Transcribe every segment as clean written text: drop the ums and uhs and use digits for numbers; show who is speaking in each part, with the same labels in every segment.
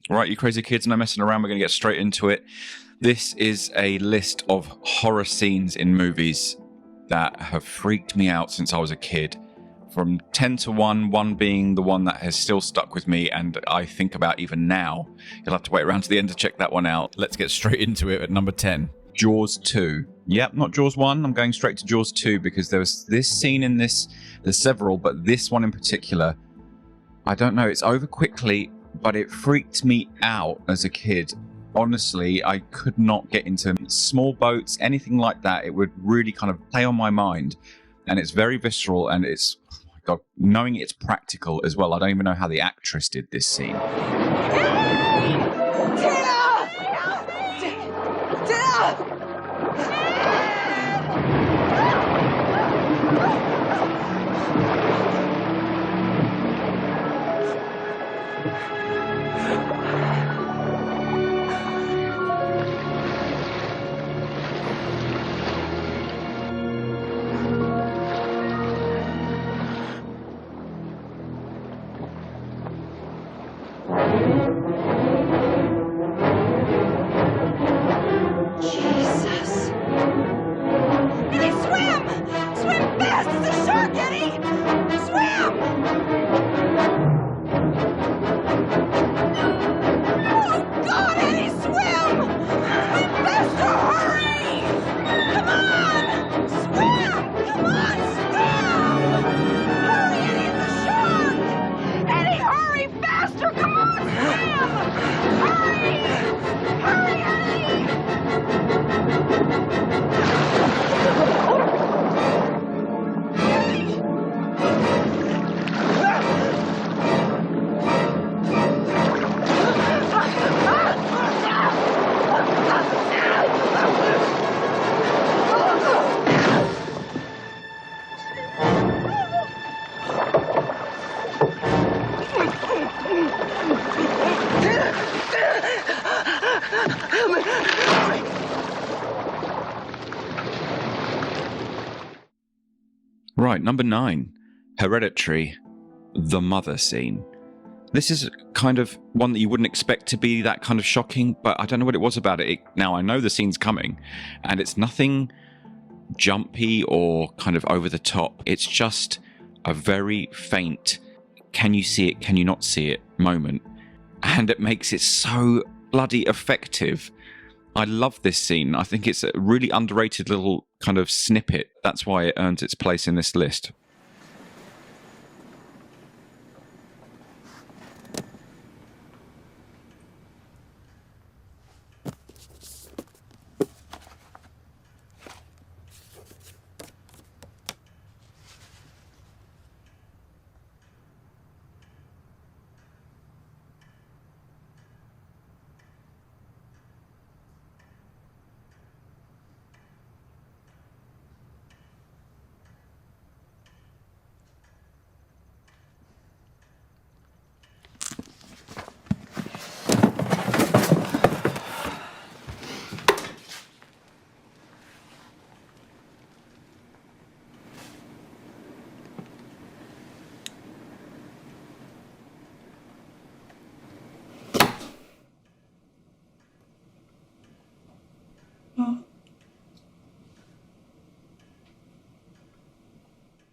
Speaker 1: Right, you crazy kids, no messing around. We're going to get straight into it. This is a list of horror scenes in movies that have freaked me out since I was a kid. From 10 to 1, 1 being the one that has still stuck with me and I think about even now. You'll have to wait around to the end to check that one out. Let's get straight into it at number 10. Jaws 2. Yep, not Jaws 1. I'm going straight to Jaws 2 because there was this scene in this. There's several, but this one in particular, I don't know, it's over quickly, but it freaked me out as a kid. Honestly, I could not get into small boats, anything like that. It would really kind of play on my mind. And it's very visceral, and it's, oh my God, knowing it's practical as well. I don't even know how the actress did this scene. Right, number 9, Hereditary, the mother scene. This is kind of one that you wouldn't expect to be that kind of shocking, but I don't know what it was about it. Now, I know the scene's coming, and it's nothing jumpy or kind of over the top. It's just a very faint, can you see it, can you not see it moment. And it makes it so bloody effective. I love this scene. I think it's a really underrated little kind of snippet. That's why it earns its place in this list.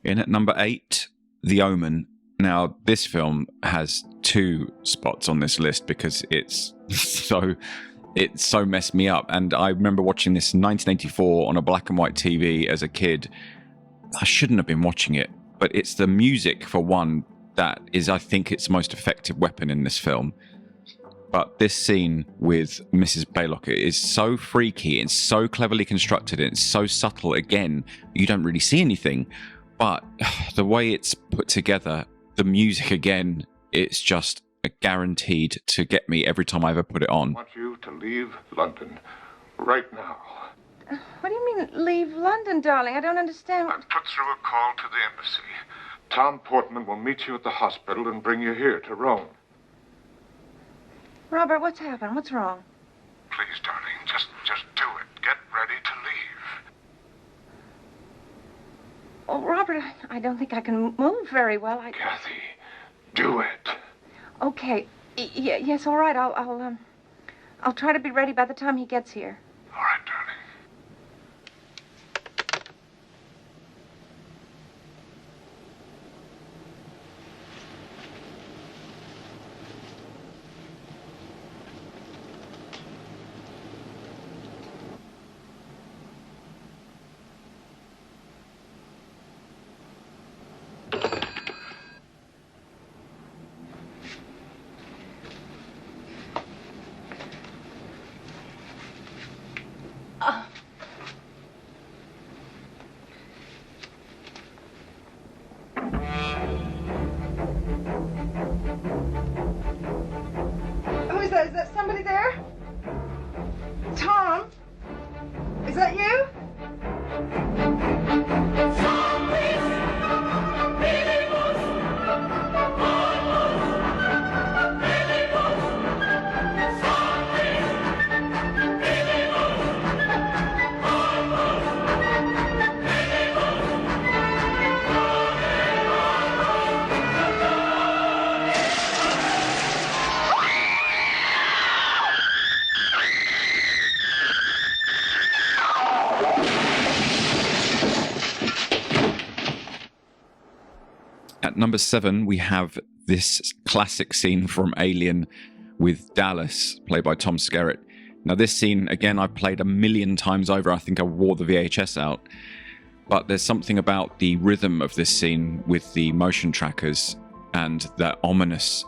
Speaker 1: In at number 8, The Omen. Now, this film has 2 spots on this list because it's so messed me up. And I remember watching this in 1984 on a black and white TV as a kid. I shouldn't have been watching it, but it's the music, for one, that is, I think, its most effective weapon in this film. But this scene with Mrs. Baylock is so freaky, it's so cleverly constructed, and it's so subtle. Again, you don't really see anything. But the way it's put together, the music again, it's just guaranteed to get me every time I ever put it on.
Speaker 2: I want you to leave London right now.
Speaker 3: What do you mean, leave London, darling? I don't understand.
Speaker 2: I've put through a call to the embassy. Tom Portman will meet you at the hospital and bring you here to Rome.
Speaker 3: Robert, what's happened? What's wrong?
Speaker 2: Please, darling, just do it. Get ready to leave.
Speaker 3: Oh, Robert, I don't think I can move very well.
Speaker 2: Kathy, do it.
Speaker 3: Okay, Yes, all right. I'll try to be ready by the time he gets here.
Speaker 2: All right, darling.
Speaker 3: Who is that? Is that somebody there? Tom? Is that you?
Speaker 1: At number 7, we have this classic scene from Alien with Dallas, played by Tom Skerritt. Now, this scene, again, I've played a million times over. I think I wore the VHS out. But there's something about the rhythm of this scene with the motion trackers and that ominous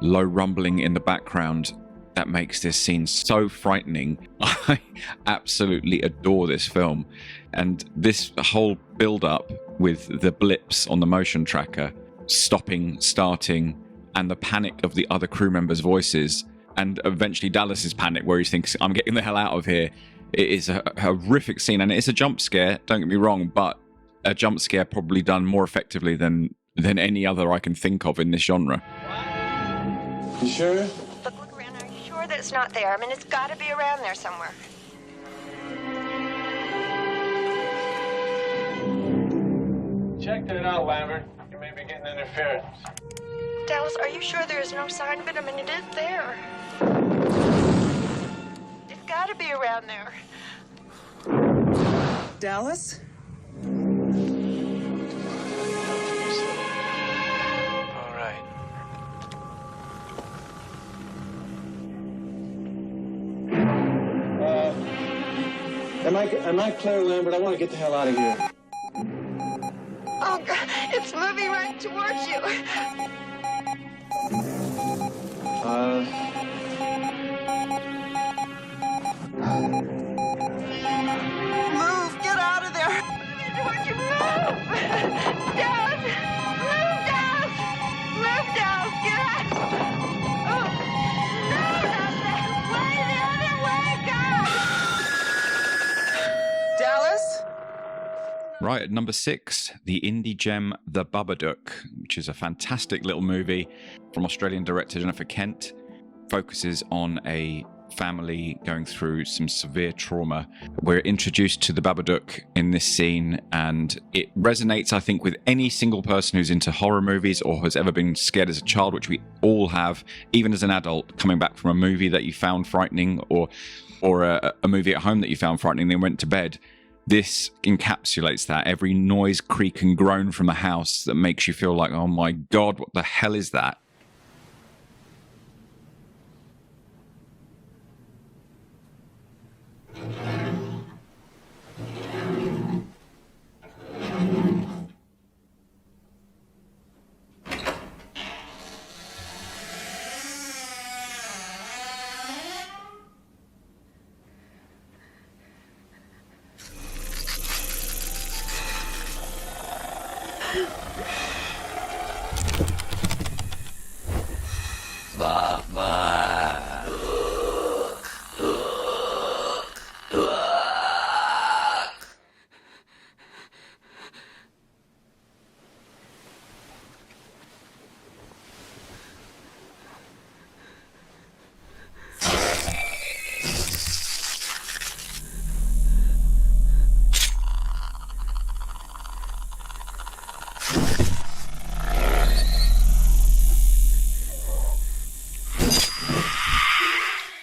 Speaker 1: low rumbling in the background that makes this scene so frightening. I absolutely adore this film. And this whole build-up with the blips on the motion tracker, stopping, starting, and the panic of the other crew members' voices, and eventually Dallas's panic where he thinks, I'm getting the hell out of here. It is a horrific scene, and it's a jump scare, don't get me wrong, but a jump scare probably done more effectively than any other I can think of in this genre.
Speaker 4: You sure?
Speaker 5: Look around. Are you sure that it's not there? I mean, it's got to be around there somewhere.
Speaker 4: Checked it out, Lambert. You may be getting interference.
Speaker 5: Dallas, are you sure there is no sign of it? I mean, it is there. It's got to be around there.
Speaker 6: Dallas?
Speaker 4: All right. Am I clear, Lambert? I want to get the hell out of here.
Speaker 5: Oh, God, it's moving right towards you. Move, get out of there. Moving towards you, move. Dallas, move, Dallas. Move, Dallas, get out. Oh, no, not that way, the other way, God.
Speaker 6: Dallas?
Speaker 1: Right, at number 6, the indie gem The Babadook, which is a fantastic little movie from Australian director Jennifer Kent. Focuses on a family going through some severe trauma. We're introduced to the Babadook in this scene, and it resonates, I think, with any single person who's into horror movies or has ever been scared as a child, which we all have, even as an adult, coming back from a movie that you found frightening or a movie at home that you found frightening, then went to bed. This encapsulates that. Every noise, creak, and groan from the house that makes you feel like, oh my God, what the hell is that?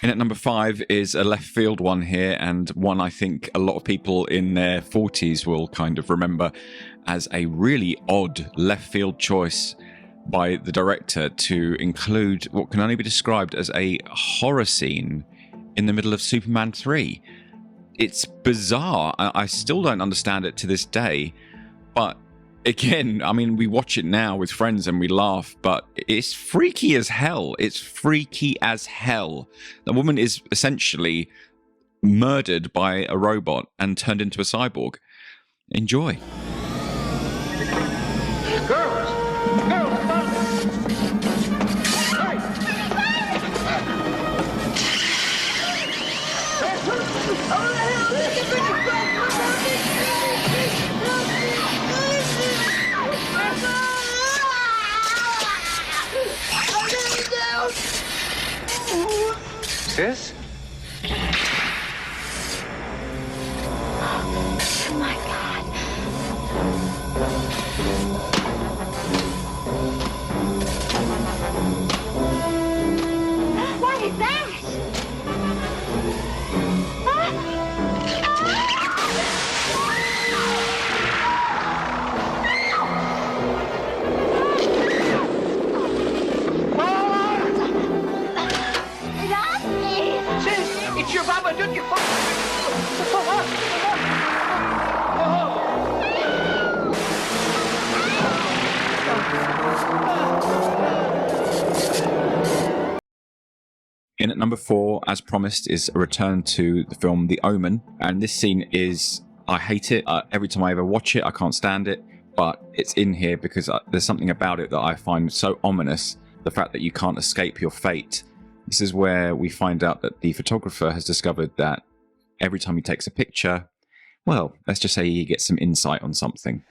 Speaker 1: In at number 5 is a left field one here, and one I think a lot of people in their 40s will kind of remember as a really odd left field choice by the director to include what can only be described as a horror scene in the middle of Superman 3. It's bizarre. I still don't understand it to this day, but again, I mean, we watch it now with friends and we laugh, but it's freaky as hell. It's freaky as hell. The woman is essentially murdered by a robot and turned into a cyborg. Enjoy.
Speaker 4: Girls, come on. Sis?
Speaker 5: Oh my God. What is that?
Speaker 4: It's your Babadook, you
Speaker 1: In at number 4, as promised, is a return to the film The Omen. And this scene is, I hate it. Every time I ever watch it, I can't stand it. But it's in here because there's something about it that I find so ominous. The fact that you can't escape your fate. This is where we find out that the photographer has discovered that every time he takes a picture, well, let's just say he gets some insight on something.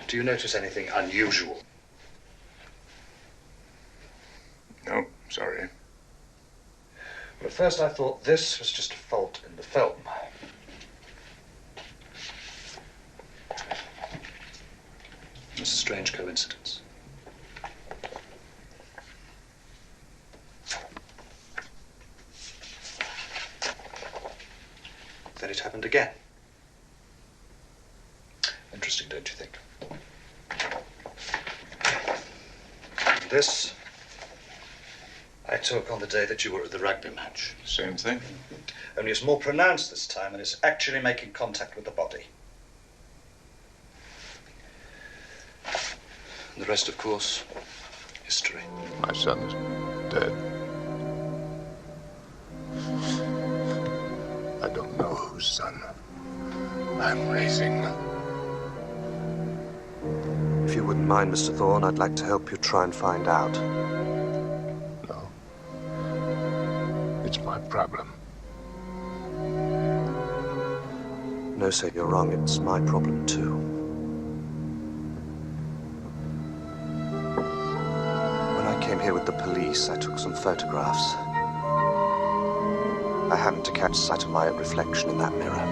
Speaker 6: Do you notice anything unusual?
Speaker 2: No, sorry.
Speaker 6: Well, at first I thought this was just a fault in the film. It's a strange coincidence. Then it happened again. Interesting, don't you think? And this I took on the day that you were at the rugby match.
Speaker 2: Same thing.
Speaker 6: Only it's more pronounced this time and it's actually making contact with the body. And the rest, of course, history.
Speaker 2: My son is dead. I don't know whose son I'm raising.
Speaker 7: If you wouldn't mind, Mr. Thorne, I'd like to help you try and find out.
Speaker 2: No. It's my problem.
Speaker 7: No, sir, you're wrong. It's my problem, too. When I came here with the police, I took some photographs. I happened to catch sight of my own reflection in that mirror.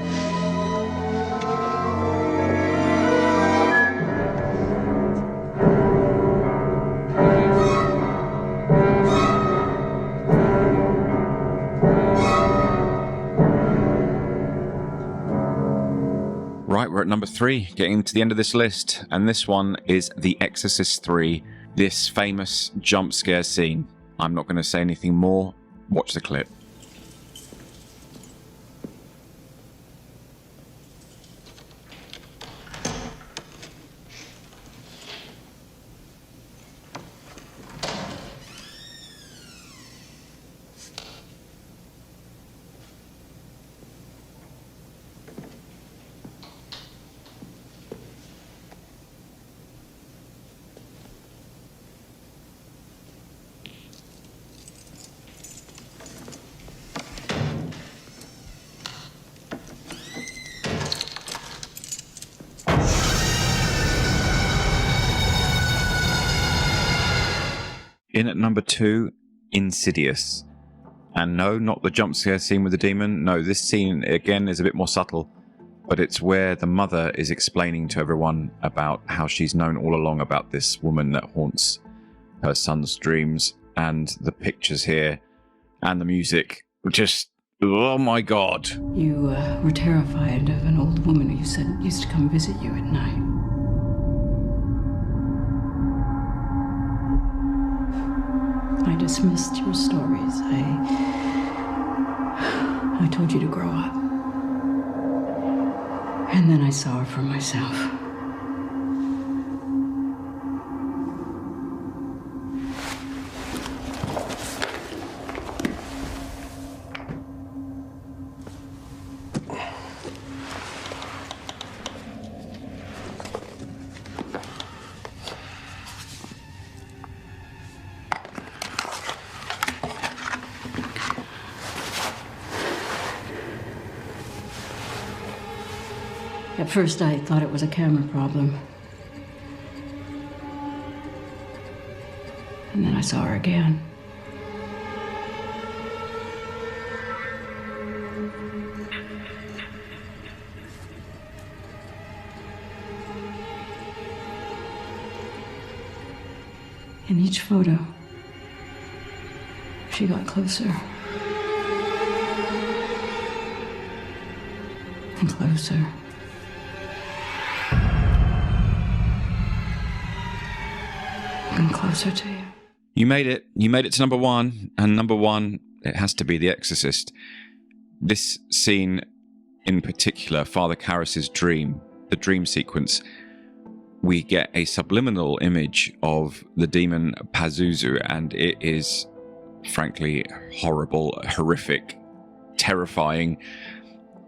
Speaker 1: Right, we're at number 3, getting to the end of this list, and this one is The Exorcist 3, this famous jump scare scene. I'm not going to say anything more. Watch the clip. In at number 2, Insidious. And no, not the jump scare scene with the demon. No, this scene, again, is a bit more subtle. But it's where the mother is explaining to everyone about how she's known all along about this woman that haunts her son's dreams. And the pictures here and the music. Just, oh my God.
Speaker 8: You were terrified of an old woman who you said used to come visit you at night. I dismissed your stories. I told you to grow up. And then I saw her for myself. At first, I thought it was a camera problem. And then I saw her again. In each photo, she got closer. And closer. And closer to you.
Speaker 1: You made it. You made it to number one. And number one, it has to be The Exorcist. This scene in particular, Father Karras's dream, the dream sequence, we get a subliminal image of the demon Pazuzu, and it is frankly horrible, horrific, terrifying.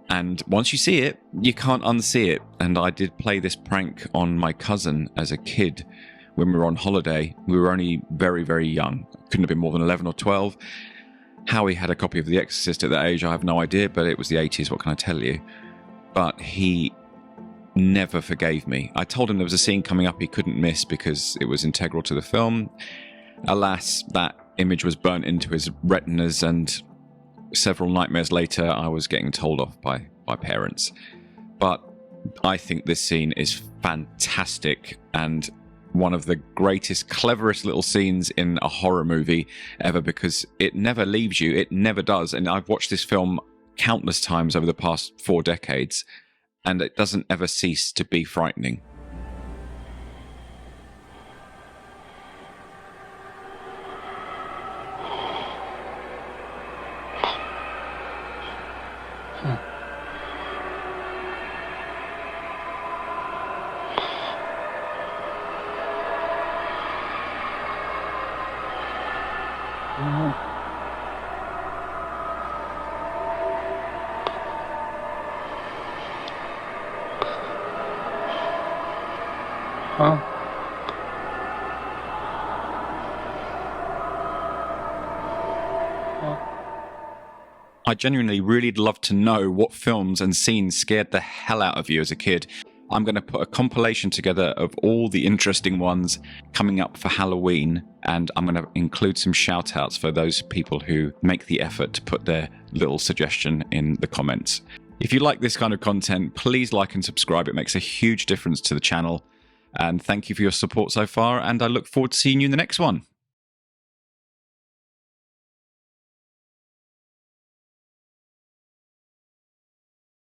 Speaker 1: And once you see it, you can't unsee it. And I did play this prank on my cousin as a kid when we were on holiday. We were only very, very young. Couldn't have been more than 11 or 12. How he had a copy of The Exorcist at that age, I have no idea, but it was the 80s, what can I tell you? But he never forgave me. I told him there was a scene coming up he couldn't miss because it was integral to the film. Alas, that image was burnt into his retinas, and several nightmares later, I was getting told off by parents. But I think this scene is fantastic and one of the greatest, cleverest little scenes in a horror movie ever, because it never leaves you. It never does. And I've watched this film countless times over the past 4 decades, and it doesn't ever cease to be frightening. I genuinely really love to know what films and scenes scared the hell out of you as a kid. I'm going to put a compilation together of all the interesting ones coming up for Halloween, and I'm going to include some shout outs for those people who make the effort to put their little suggestion in the comments. If you like this kind of content, please like and subscribe. It makes a huge difference to the channel. And thank you for your support so far, and I look forward to seeing you in the next one.